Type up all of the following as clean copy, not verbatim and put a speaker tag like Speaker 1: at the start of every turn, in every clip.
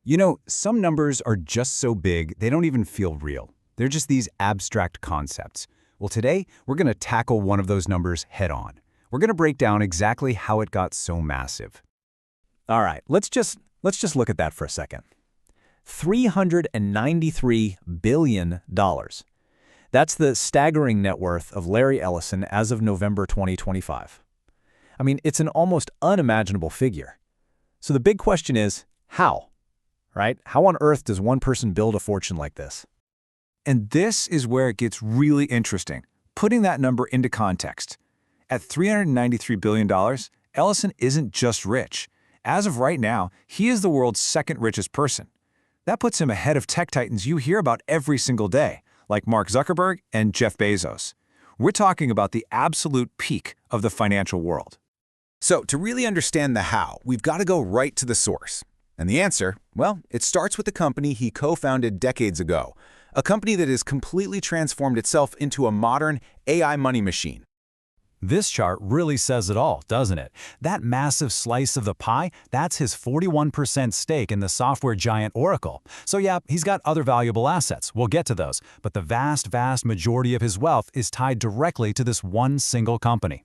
Speaker 1: You know, some numbers are just so big, they don't even feel real. They're just these abstract concepts. Well, today, we're going to tackle one of those numbers head on. We're going to break down exactly how it got so massive.
Speaker 2: All right, let's just look at that for a second. $393 billion. That's the staggering net worth of Larry Ellison as of November 2025. I mean, it's an almost unimaginable figure. So the big question is, how? Right? How on earth does one person build a fortune like this?
Speaker 1: And this is where it gets really interesting, putting that number into context. At $393 billion, Ellison isn't just rich. As of right now, he is the world's second richest person. That puts him ahead of tech titans you hear about every single day, like Mark Zuckerberg and Jeff Bezos. We're talking about the absolute peak of the financial world. So, to really understand the how, we've got to go right to the source. And the answer, well, it starts with the company he co-founded decades ago, a company that has completely transformed itself into a modern AI money machine.
Speaker 3: This chart really says it all, doesn't it? That massive slice of the pie, that's his 41% stake in the software giant Oracle. So yeah, he's got other valuable assets. We'll get to those. But the vast majority of his wealth is tied directly to this one single company.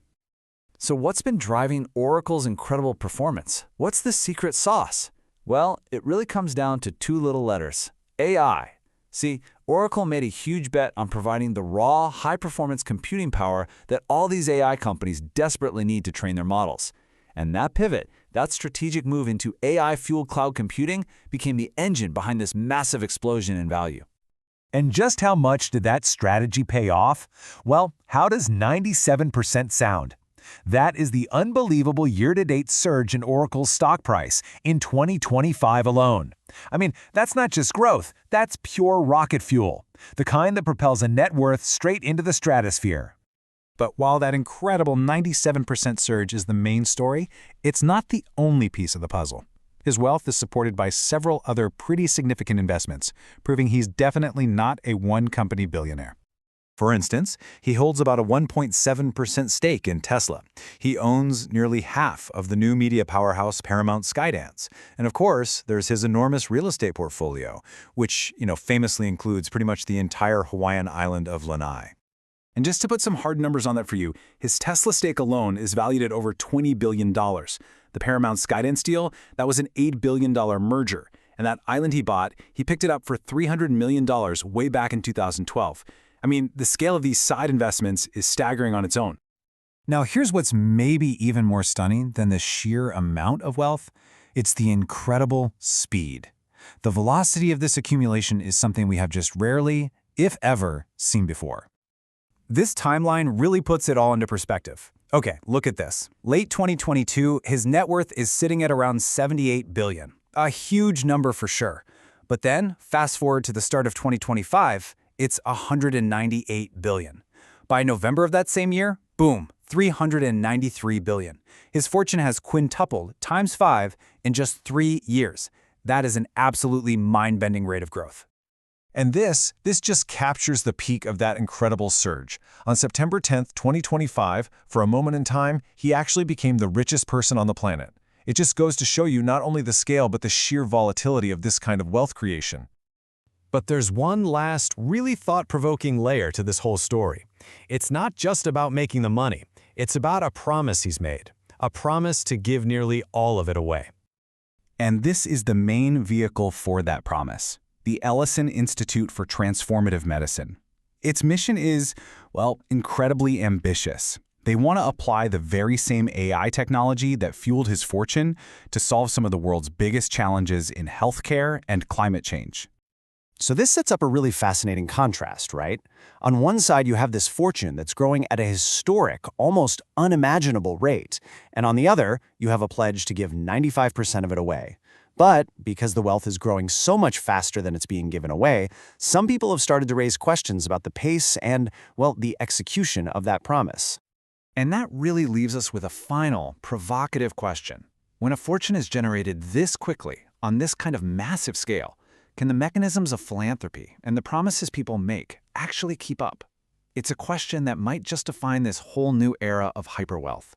Speaker 2: So what's been driving Oracle's incredible performance? What's the secret sauce? Well, it really comes down to two little letters: AI. See, Oracle made a huge bet on providing the raw, high-performance computing power that all these AI companies desperately need to train their models. And that pivot, that strategic move into AI-fueled cloud computing, became the engine behind this massive explosion in value.
Speaker 3: And just how much did that strategy pay off? Well, how does 97% sound? That is the unbelievable year-to-date surge in Oracle's stock price in 2025 alone. I mean, that's not just growth, that's pure rocket fuel, the kind that propels a net worth straight into the stratosphere.
Speaker 1: But while that incredible 97% surge is the main story, it's not the only piece of the puzzle. His wealth is supported by several other pretty significant investments, proving he's definitely not a one-company billionaire. For instance, he holds about a 1.7% stake in Tesla. He owns nearly half of the new media powerhouse Paramount Skydance. And of course, there's his enormous real estate portfolio, which, famously includes pretty much the entire Hawaiian island of Lanai. And just to put some hard numbers on that for you, his Tesla stake alone is valued at over $20 billion. The Paramount Skydance deal, that was an $8 billion merger. And that island he bought, he picked it up for $300 million way back in 2012. I mean, the scale of these side investments is staggering on its own. Now, here's what's maybe even more stunning than the sheer amount of wealth. It's the incredible speed. The velocity of this accumulation is something we have just rarely, if ever, seen before. This timeline really puts it all into perspective. Okay, look at this. Late 2022, his net worth is sitting at around $78 billion. A huge number for sure. But then, fast forward to the start of 2025, it's $198 billion. By November of that same year, boom, $393 billion. His fortune has quintupled times 5 in just 3 years. That is an absolutely mind-bending rate of growth. And this just captures the peak of that incredible surge. On September 10th, 2025, for a moment in time, he actually became the richest person on the planet. It just goes to show you not only the scale but the sheer volatility of this kind of wealth creation.
Speaker 3: But there's one last, really thought-provoking layer to this whole story. It's not just about making the money. It's about a promise he's made. A promise to give nearly all of it away. And this is the main vehicle for that promise. The Ellison Institute for Transformative Medicine. Its mission is, well, incredibly ambitious. They want to apply the very same AI technology that fueled his fortune to solve some of the world's biggest challenges in healthcare and climate change.
Speaker 4: So this sets up a really fascinating contrast, right? On one side, you have this fortune that's growing at a historic, almost unimaginable rate. And on the other, you have a pledge to give 95% of it away. But because the wealth is growing so much faster than it's being given away, some people have started to raise questions about the pace and, well, the execution of that promise.
Speaker 1: And that really leaves us with a final, provocative question. When a fortune is generated this quickly, on this kind of massive scale, can the mechanisms of philanthropy and the promises people make actually keep up? It's a question that might just define this whole new era of hyperwealth.